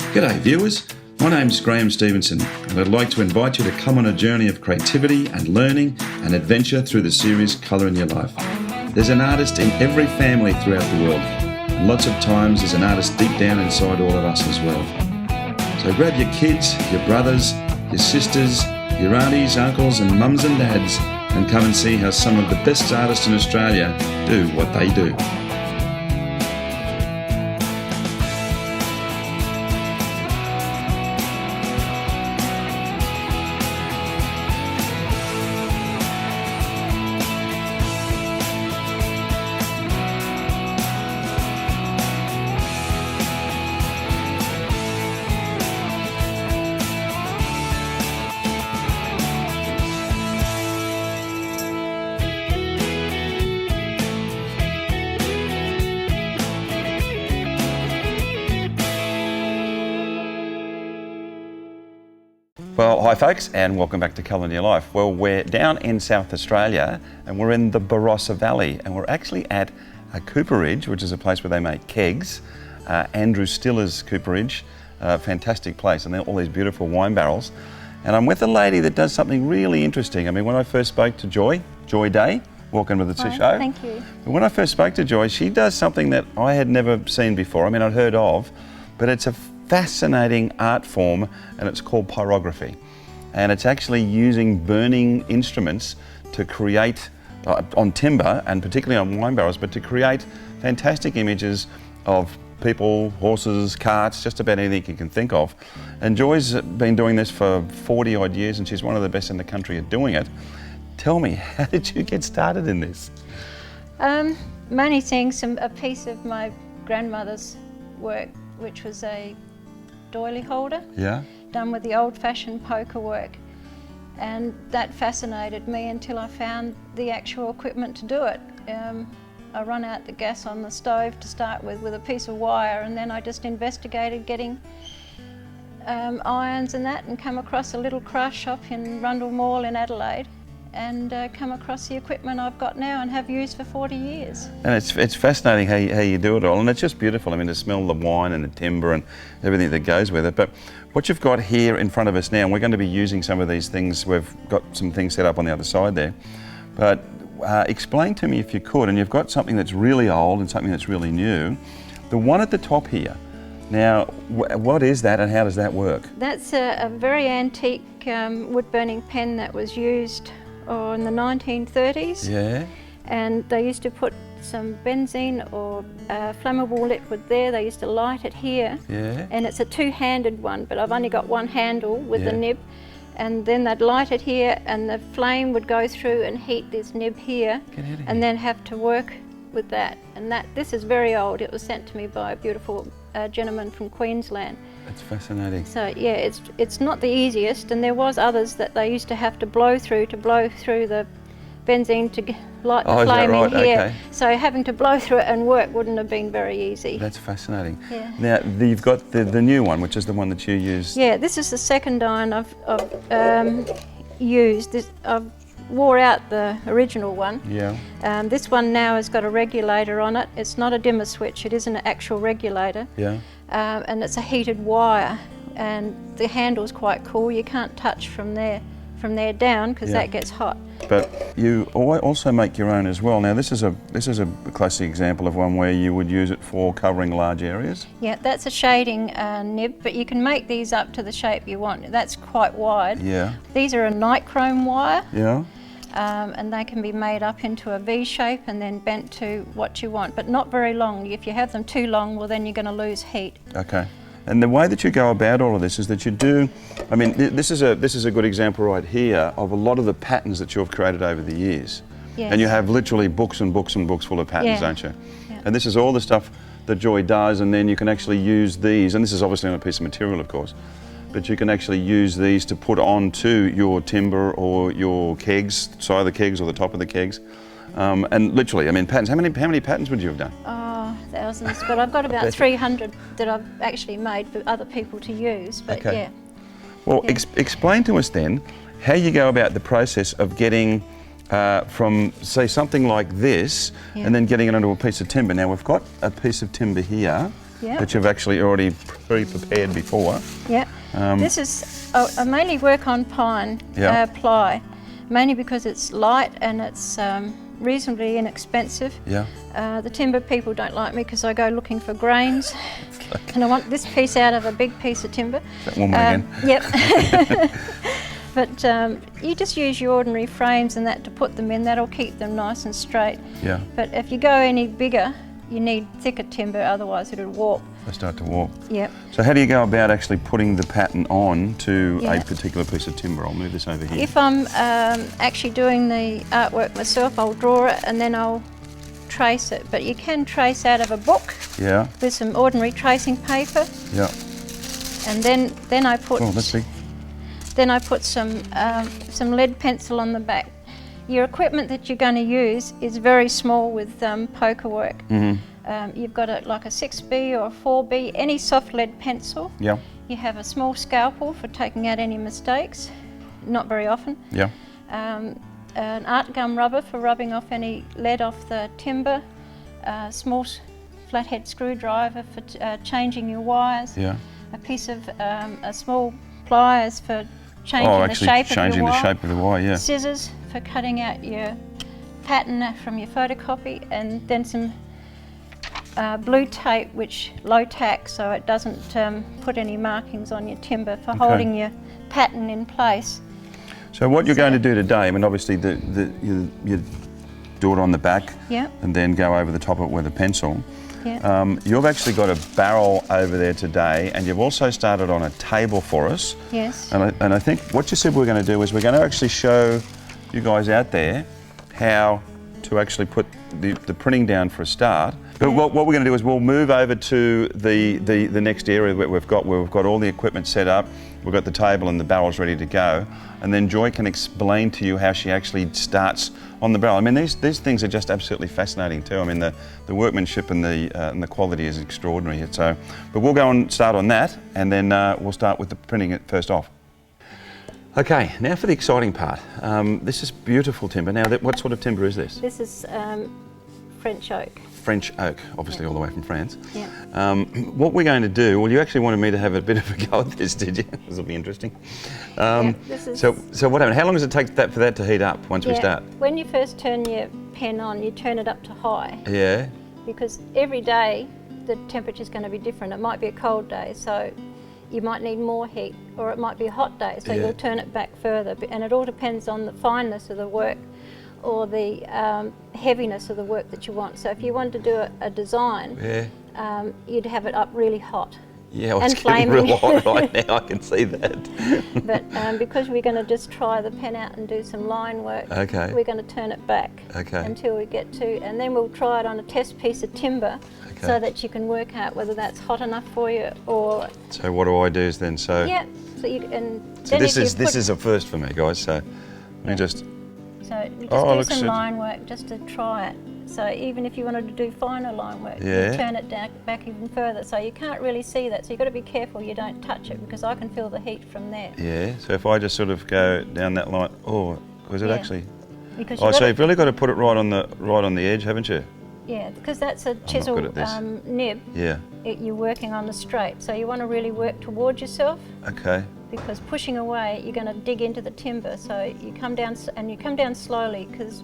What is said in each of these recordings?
G'day viewers, my name's Graeme Stevenson and I'd like to invite you to come on a journey of creativity and learning and adventure through the series Colour in Your Life. There's an artist in every family throughout the world, and lots of times there's an artist deep down inside all of us as well. So grab your kids, your brothers, your sisters, your aunties, uncles and mums and dads and come and see how some of the best artists in Australia do what they do. Well, hi folks, and welcome back to Colour in Your Life. Well, we're down in South Australia and we're in the Barossa Valley and we're actually at a Cooperage, which is a place where they make kegs. Andrew Stiller's Cooperage, fantastic place, and all these beautiful wine barrels. And I'm with a lady that does something really interesting. I mean, when I first spoke to Joy Day, welcome to the show. Thank you. When I first spoke to Joy, she does something that I had never seen before. I mean, I'd heard of, but it's a fascinating art form and it's called pyrography. And it's actually using burning instruments to create, on timber and particularly on wine barrels, but to create fantastic images of people, horses, carts, just about anything you can think of. And Joy's been doing this for 40 odd years and she's one of the best in the country at doing it. Tell me, how did you get started in this? Mainly seeing a piece of my grandmother's work, which was a doily holder, done with the old-fashioned poker work, and that fascinated me until I found the actual equipment to do it. I run out the gas on the stove to start with a piece of wire, and then I just investigated getting irons and that, and come across a little craft shop in Rundle Mall in Adelaide, and come across the equipment I've got now and have used for 40 years. And it's fascinating how you do it all, and it's just beautiful. I mean, to smell the wine and the timber and everything that goes with it. But what you've got here in front of us now, and we're going to be using some of these things, we've got some things set up on the other side there, but explain to me if you could, and you've got something that's really old and something that's really new. The one at the top here, now what is that and how does that work? That's a very antique wood-burning pen that was used in the 1930s. Yeah. And they used to put some benzene or flammable liquid there. They used to light it here. Yeah. And it's a two-handed one, but I've only got one handle with the nib. And then they'd light it here and the flame would go through and heat this nib here, and then have to work with that. And this is very old. It was sent to me by a beautiful gentleman from Queensland. That's fascinating. So yeah, it's not the easiest, and there was others that they used to have to blow through the benzene to light the flame in here. Okay. So having to blow through it and work wouldn't have been very easy. That's fascinating. Yeah. Now you've got the new one, which is the one that you used. Yeah, this is the second iron I've used. I've wore out the original one. Yeah. This one now has got a regulator on it. It's not a dimmer switch, it is an actual regulator. Yeah. And it's a heated wire, and the handle's quite cool. You can't touch from there down because that gets hot. But you also make your own as well. Now this is a classic example of one where you would use it for covering large areas. Yeah, that's a shading nib, but you can make these up to the shape you want. That's quite wide. Yeah. These are a nichrome wire. Yeah. And they can be made up into a V shape and then bent to what you want, but not very long. If you have them too long, well then you're going to lose heat. Okay. And the way that you go about all of this is that you do, I mean, this is a good example right here of a lot of the patterns that you've created over the years. Yes. And you have literally books and books and books full of patterns, don't you? Yeah. And this is all the stuff that Joy does, and then you can actually use these, and this is obviously on a piece of material, of course, but you can actually use these to put onto your timber or your kegs, side of the kegs or the top of the kegs. And literally, I mean, patterns. How many patterns would you have done? Oh, thousands, but I've got about 300 that I've actually made for other people to use, but yeah. Well, explain to us then how you go about the process of getting from, say, something like this and then getting it onto a piece of timber. Now, we've got a piece of timber here that you've actually already pre-prepared before. Yeah. This is, I mainly work on pine ply, mainly because it's light and it's reasonably inexpensive. Yeah. The timber people don't like me because I go looking for grains, and I want this piece out of a big piece of timber. That one again. Yep. But you just use your ordinary frames and that to put them in. That'll keep them nice and straight. Yeah. But if you go any bigger, you need thicker timber, otherwise it'll warp. They start to warp. Yep. So how do you go about actually putting the pattern on to a particular piece of timber? I'll move this over here. If I'm actually doing the artwork myself, I'll draw it and then I'll trace it. But you can trace out of a book with some ordinary tracing paper. Yeah. And then I put then I put some lead pencil on the back. Your equipment that you're going to use is very small with poker work. You've got like a 6B or a 4B, any soft lead pencil. Yeah. You have a small scalpel for taking out any mistakes, not very often. Yeah. An art gum rubber for rubbing off any lead off the timber, small flathead screwdriver for changing your wires. Yeah. A piece of a small pliers for changing the shape of the wire. Yeah. Scissors for cutting out your pattern from your photocopy, and then some blue tape, which low tack, so it doesn't put any markings on your timber, for holding your pattern in place. So what you're going to do today, I mean, obviously you do it on the back, and then go over the top of it with a pencil. Yeah. You've actually got a barrel over there today, and you've also started on a table for us. Yes. And I think what you said we're going to do is we're going to actually show you guys out there how to actually put the printing down for a start. But what we're going to do is we'll move over to the next area where we've got all the equipment set up. We've got the table and the barrels ready to go, and then Joy can explain to you how she actually starts on the barrel. I mean, these things are just absolutely fascinating too. I mean, the workmanship and the quality is extraordinary. So, but we'll go and start on that, and then we'll start with the printing it first off. Okay, now for the exciting part. This is beautiful timber. Now, what sort of timber is this? This is French oak. French oak, obviously all the way from France. Yeah. What we're going to do, well, you actually wanted me to have a bit of a go at this, did you? This will be interesting. So what happened? How long does it take for that to heat up once we start? When you first turn your pen on, you turn it up to high. Yeah. Because every day the temperature is going to be different. It might be a cold day, so you might need more heat, or it might be a hot day, so you'll turn it back further. And it all depends on the fineness of the work, or the heaviness of the work that you want. So if you wanted to do a design, you'd have it up really hot. Yeah, well, it's getting real hot right now, I can see that. But because we're going to just try the pen out and do some line work, we're going to turn it back until we get to, and then we'll try it on a test piece of timber, so that you can work out whether that's hot enough for you, or... So what do I do then? So yeah, so you, and so this is a first for me, guys, so let me just... So you just do some line work just to try it. So even if you wanted to do finer line work, you turn it back even further. So you can't really see that. So you've got to be careful you don't touch it, because I can feel the heat from there. Yeah, so if I just sort of go down that line, was it actually? Because so you've really got to put it right on the edge, haven't you? Yeah, because that's a chisel nib. Yeah. You're working on the straight. So you want to really work towards yourself. Okay. Because pushing away, you're going to dig into the timber. So you come down, and you come down slowly, because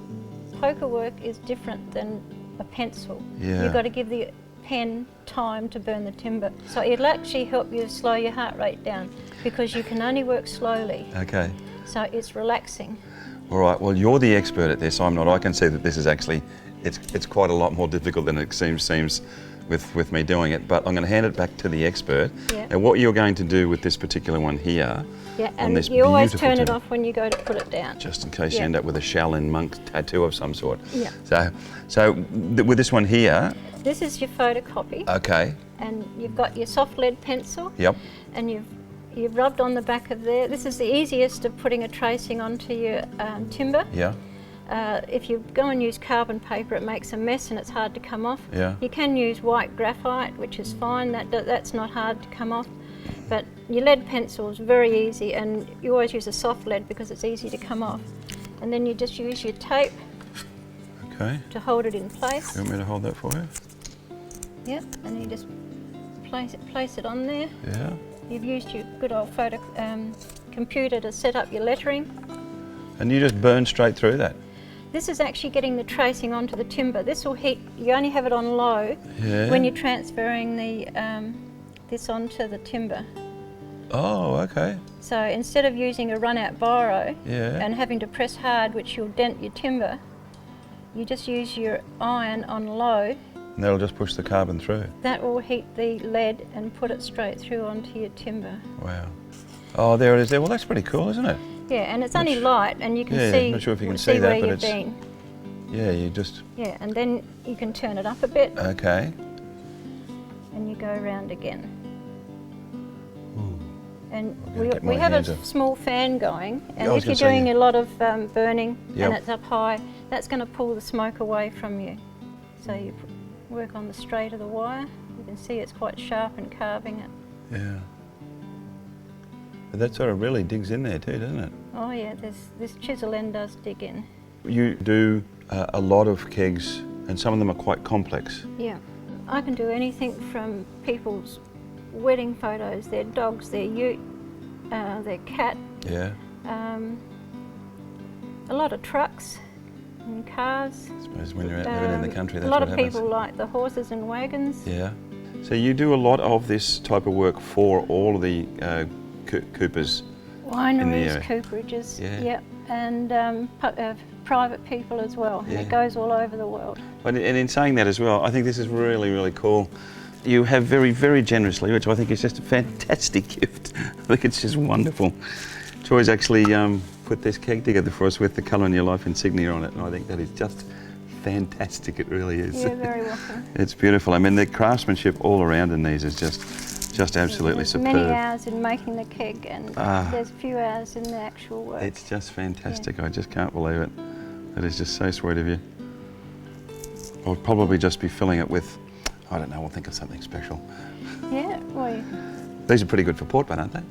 poker work is different than a pencil. Yeah. You've got to give the pen time to burn the timber. So it'll actually help you slow your heart rate down, because you can only work slowly. Okay. So it's relaxing. All right, well, you're the expert at this, I'm not. I can see that this is actually, it's quite a lot more difficult than it seems with me doing it, but I'm going to hand it back to the expert. Yeah. And what you're going to do with this particular one here, and you always turn it off when you go to put it down. Just in case you end up with a Shaolin monk tattoo of some sort. Yeah. So with this one here... This is your photocopy. Okay. And you've got your soft lead pencil. Yep. And you've rubbed on the back of there. This is the easiest of putting a tracing onto your timber. Yeah. If you go and use carbon paper, it makes a mess and it's hard to come off. Yeah. You can use white graphite, which is fine. That's not hard to come off. But your lead pencil is very easy, and you always use a soft lead because it's easy to come off. And then you just use your tape to hold it in place. You want me to hold that for you? Yeah, and you just place it on there. Yeah. You've used your good old computer to set up your lettering. And you just burn straight through that? This is actually getting the tracing onto the timber. This will heat, you only have it on low Yeah. when you're transferring the this onto the timber. Oh, okay. So instead of using a run-out biro Yeah. and having to press hard, which you'll dent your timber, you just use your iron on low. And that'll just push the carbon through? That will heat the lead and put it straight through onto your timber. Wow. Oh, there it is there. Well, that's pretty cool, isn't it? Yeah, and it's only light, and you can yeah, see, I'm not sure if you can see see where that, but you've it's... been. Yeah, you just... Yeah, and then you can turn it up a bit. Okay. And you go around again. Ooh. And get we my have hands a up. small fan going, and Yeah, I was if you're gonna say, doing yeah. a lot of burning Yep. and it's up high, that's going to pull the smoke away from you. So you work on the straight of the wire. You can see it's quite sharp and carving it. Yeah. But that sort of really digs in there too, doesn't it? Oh yeah, this chisel end does dig in. You do a lot of kegs, and some of them are quite complex. Yeah, I can do anything from people's wedding photos, their dogs, their ute, their cat, Yeah. a lot of trucks and cars. I suppose when you're out living in the country, that's a lot what of happens. people like the horses and wagons. Yeah. So you do a lot of this type of work for all of the Coopers. Wineries, area. cooperages, Yeah. yep, and private people as well. Yeah. It goes all over the world. And in saying that as well, I think this is really, really cool. You have very, very generously, which I think is just a fantastic gift. I think it's just wonderful. Joy's actually put this keg together for us with the Colour in Your Life insignia on it, and I think that is just fantastic. It really is. You're very welcome. It's beautiful. I mean, the craftsmanship all around in these is just absolutely There's superb. many hours in making the keg, and there's a few hours in the actual work. It's just fantastic. I just can't believe it. It is just so sweet of you. I'll probably just be filling it with, I don't know, we'll think of something special. Yeah, well, These are pretty good for port, aren't they?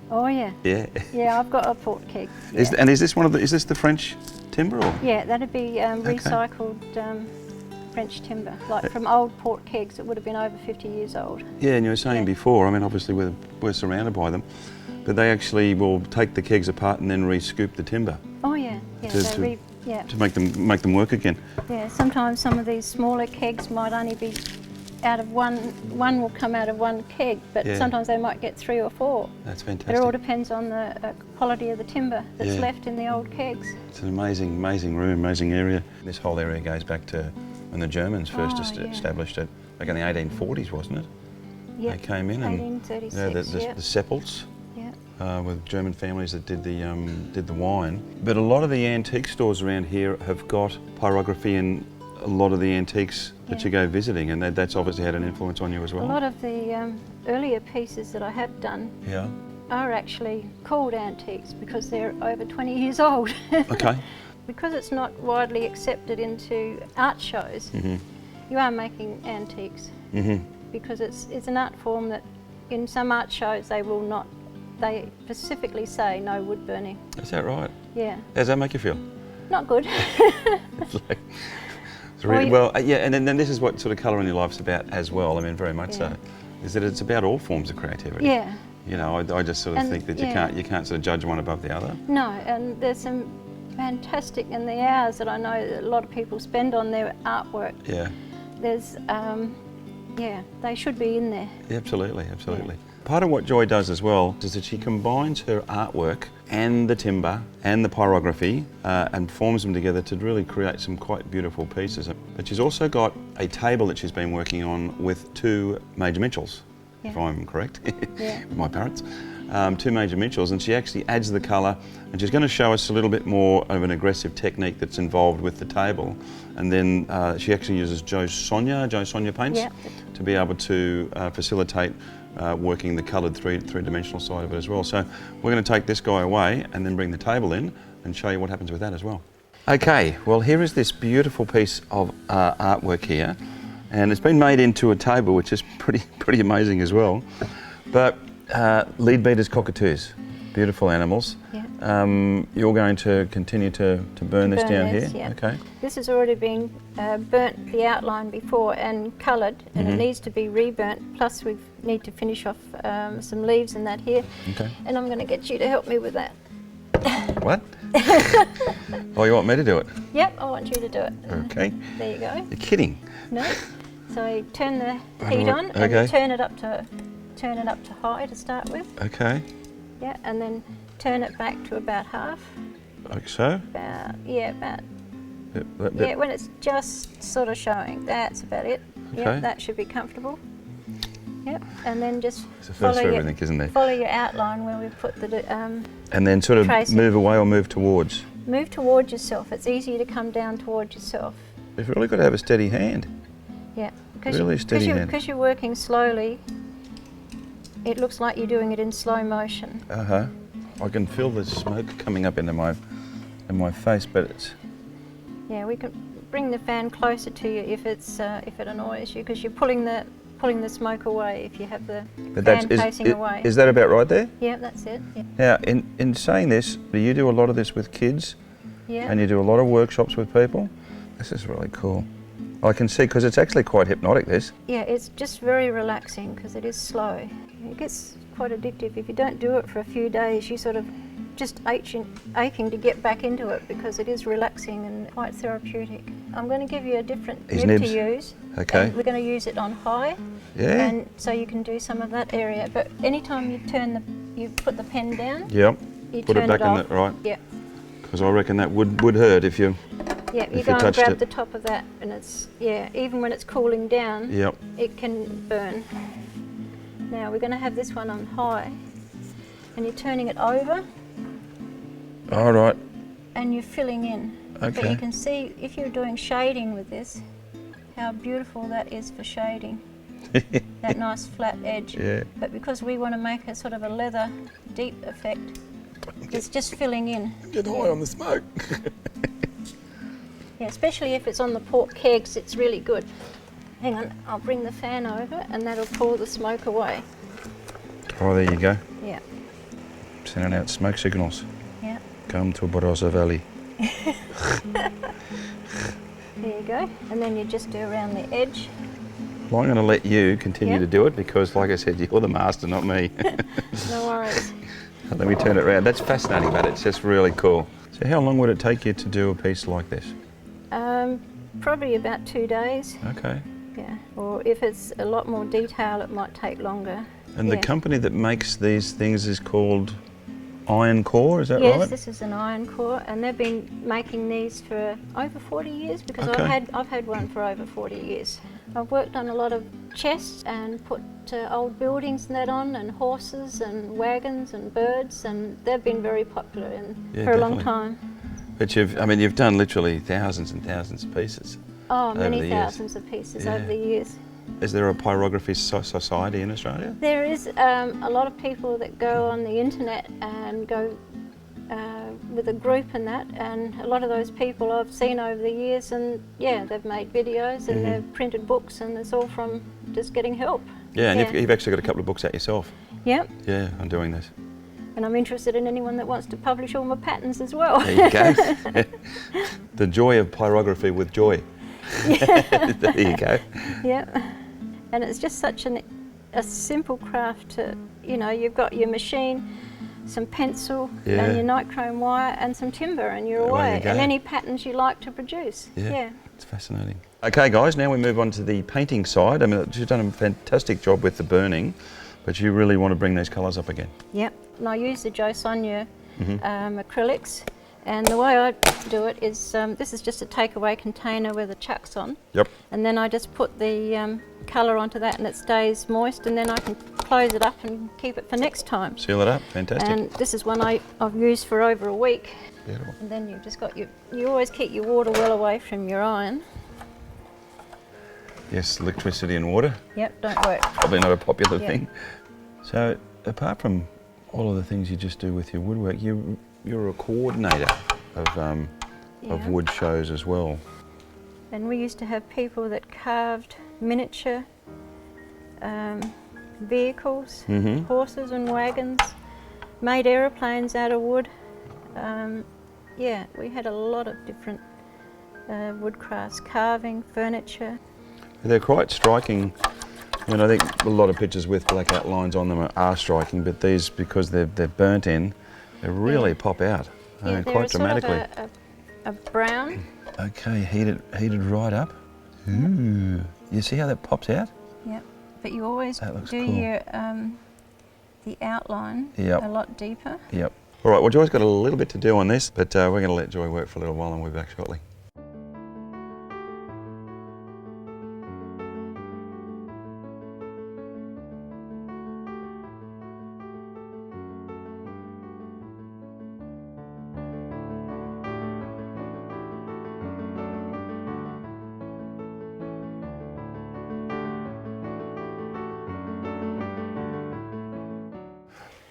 oh yeah. Yeah. Yeah, I've got a port keg. Yeah, Is this one of the? Is this the French timber or? yeah, that'd be recycled French timber, like from old port kegs that would have been over 50 years old. Yeah, and you were saying Yeah. before. I mean, obviously we're surrounded by them, but they actually will take the kegs apart and then re-scoop the timber Oh yeah, yeah, yeah. to make them work again. Yeah, sometimes some of these smaller kegs might only be out of one will come out of one keg, but Yeah. sometimes they might get 3 or 4. That's It all fantastic. depends on the quality of the timber that's Yeah. left in the old kegs. It's an amazing, amazing room, amazing area. This whole area goes back to when the Germans first Oh, yeah. established it, back in the 1840s, wasn't it? Yep. They came in and 1836, the Seppelts. yeah. With German families that did the wine. But a lot of the antique stores around here have got pyrography in a lot of the antiques that Yeah. you go visiting, and that's obviously had an influence on you as well. A lot of the earlier pieces that I have done Yeah. are actually called antiques because they're over 20 years old. Okay. Because it's not widely accepted into art shows, you are making antiques because it's an art form that in some art shows they specifically say no wood burning. Is that right? Yeah, How does that make you feel? not good. It's really, yeah, and then this is what sort of Colour in Your Life's about as well. I mean, very much so. Is that it's about all forms of creativity. Yeah. You know, I just sort of And, think that yeah. you can't sort of judge one above the other. No, and there's some fantastic in the hours that I know that a lot of people spend on their artwork. Yeah. There's, they should be in there. Absolutely, absolutely. Part of what Joy does as well is that she combines her artwork and the timber and the pyrography and forms them together to really create some quite beautiful pieces. But she's also got a table that she's been working on with 2 Major Mitchells, if I'm correct, Yeah. with my parrots. 2 Major Mitchells, and she actually adds the colour, and she's going to show us a little bit more of an aggressive technique that's involved with the table. And then she actually uses Joe Sonia paints Yeah. to be able to facilitate working the coloured three-dimensional side of it as well. So we're going to take this guy away and then bring the table in and show you what happens with that as well. Okay, well here is this beautiful piece of artwork here, and it's been made into a table, which is pretty amazing as well. But lead beaters, cockatoos, beautiful animals. Yeah. you're going to continue to burn this down here? Yeah. Okay. This has already been burnt the outline before and coloured, and it needs to be reburnt. Plus we need to finish off some leaves and that here. Okay. And I'm going to get you to help me with that. What? Oh, you want me to do it? Yep, I want you to do it. Okay. There you go. You're kidding. No. So you turn the heat on and you turn it up to high to start with. Okay. Yeah, and then turn it back to about half. Like so? About Bit. yeah, when it's just sort of showing. That's about it. Okay. Yep, that should be comfortable. Yep, and then just It's the first for everything, isn't it? follow your outline where we put the and then sort of tracing. move away or move towards. Move towards yourself. It's easier to come down towards yourself. You've really got to have a steady hand. Yeah, Really steady hand. because you're working slowly. It looks like you're doing it in slow motion. I can feel the smoke coming up into my face, but it's. Yeah, we can bring the fan closer to you if it annoys you, because you're pulling the smoke away if you have the fan facing away. Is that about right there? Yeah, that's it. Yeah. Now, in saying this, do you do a lot of this with kids? Yeah. And you do a lot of workshops with people? This is really cool. I can see, because it's actually quite hypnotic, this. Yeah, it's just very relaxing because it is slow. It gets quite addictive. If you don't do it for a few days, you sort of just aching to get back into it because it is relaxing and quite therapeutic. I'm going to give you a different nib to use. Okay. And we're going to use it on high. Yeah. And so you can do some of that area. But anytime you put the pen down. Yep. You put turn it back off. in that, right? Yeah. Because I reckon that would hurt if you. Yeah, you if go you and touched grab it. the top of that, and it's even when it's cooling down. Yep. It can burn. Now we're going to have this one on high, and you're turning it over. All right. And you're filling in. Okay. But you can see if you're doing shading with this, how beautiful that is for shading. That nice flat edge. Yeah. But because we want to make a sort of a leather deep effect, it's just filling in. Get high on the smoke. Yeah, especially if it's on the pork kegs, it's really good. Hang on, I'll bring the fan over and that'll pull the smoke away. Oh, there you go. Yeah. Sending out smoke signals. Yeah. Come to Barossa Valley. There you go. And then you just do around the edge. Well, I'm going to let you continue to do it because, like I said, you're the master, not me. No worries. Let me turn it around. That's fascinating, but it's just really cool. So how long would it take you to do a piece like this? Probably about 2 days. Okay. Yeah. Or if it's a lot more detail, it might take longer. And the company that makes these things is called Iron Core, is that right? Yes, this is an Iron Core, and they've been making these for over 40 years because I've had one for over 40 years. I've worked on a lot of chests and put old buildings and that on, and horses and wagons and birds, and they've been very popular for a long time. But you've done literally thousands and thousands of pieces. Oh, many thousands of pieces over the years. Is there a pyrography society in Australia? There is a lot of people that go on the internet and go with a group and that, and a lot of those people I've seen over the years, and they've made videos and they've printed books, and it's all from just getting help. Yeah, and you've actually got a couple of books out yourself. Yep. Yeah, I'm doing this. And I'm interested in anyone that wants to publish all my patterns as well. There you go. The joy of pyrography with joy. There you go. Yep. And it's just such a simple craft to, you've got your machine, some pencil and your nichrome wire and some timber, and you're away. And any patterns you like to produce. Yeah. It's fascinating. Okay guys, now we move on to the painting side. I mean, you've done a fantastic job with the burning, but you really want to bring these colours up again. Yep. And I use the Jo Sonja acrylics, and the way I do it is, this is just a takeaway container with a chucks on. Yep. And then I just put the colour onto that and it stays moist, and then I can close it up and keep it for next time. Seal it up, fantastic. And this is one I've used for over a week. Beautiful. And then you've just got you always keep your water well away from your iron. Yes, electricity and water. Yep, don't work. Probably not a popular thing. So apart from all of the things you just do with your woodwork, you're a coordinator of wood shows as well. And we used to have people that carved miniature vehicles, horses and wagons, made aeroplanes out of wood. Yeah, we had a lot of different wood crafts, carving, furniture. They're quite striking. I mean, I think a lot of pictures with black outlines on them are striking, but these, because they're burnt in, they really pop out. Yeah, quite dramatically. Sort of a brown. Okay, heated right up. Ooh, you see how that pops out? Yep, but you always do cool. your the outline a lot deeper. Yep. All right, well, Joy's got a little bit to do on this, but we're going to let Joy work for a little while and we'll be back shortly.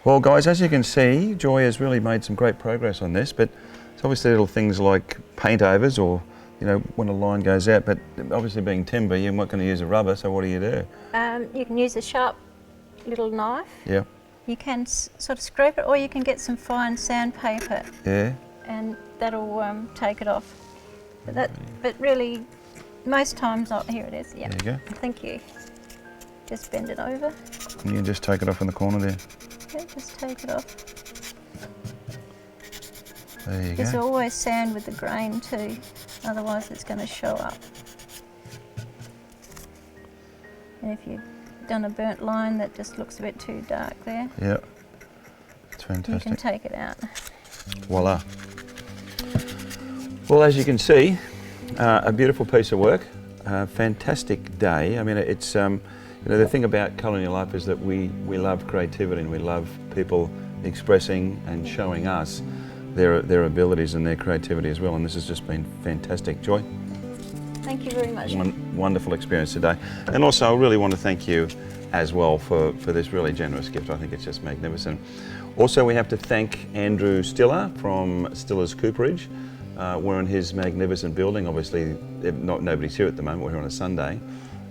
Well, guys, as you can see, Joy has really made some great progress on this, but it's obviously little things like paint overs or, you know, when a line goes out, but obviously being timber, you're not going to use a rubber, so what do? You can use a sharp little knife. Yeah. You can sort of scrape it, or you can get some fine sandpaper. Yeah. And that'll take it off. But really, most times, here it is, yeah. There you go. Thank you. Just bend it over. And you can just take it off in the corner there. Yeah, just take it off. There you go. There's always sand with the grain too, otherwise it's going to show up. And if you've done a burnt line that just looks a bit too dark there, yeah, it's fantastic. you can take it out. Voila. Well, as you can see, a beautiful piece of work, fantastic day. I mean, it's you know, the thing about Colour in Your Life is that we love creativity and we love people expressing and showing us their abilities and their creativity as well, and this has just been fantastic. Joy? Thank you very much. Wonderful experience today. And also I really want to thank you as well for this really generous gift. I think it's just magnificent. Also, we have to thank Andrew Stiller from Stiller's Cooperage. We're in his magnificent building. Obviously, nobody's here at the moment, we're here on a Sunday.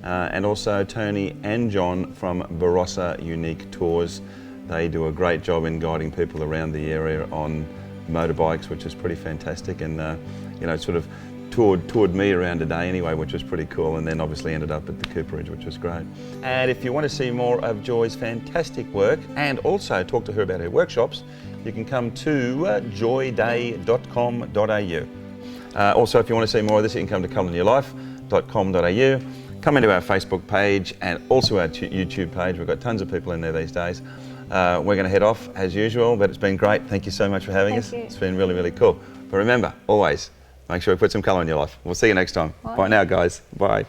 And also Tony and John from Barossa Unique Tours. They do a great job in guiding people around the area on motorbikes, which is pretty fantastic, and you know, sort of toured me around today anyway, which was pretty cool, and then obviously ended up at the Cooperage, which was great. And if you want to see more of Joy's fantastic work and also talk to her about her workshops, you can come to joyday.com.au. Also, if you want to see more of this, you can come to colouryourlife.com.au. Come into our Facebook page and also our YouTube page. We've got tons of people in there these days. We're going to head off as usual, but it's been great. Thank you so much for having us. It's been really, really cool. But remember, always, make sure you put some colour in your life. We'll see you next time. Bye now, guys. Bye.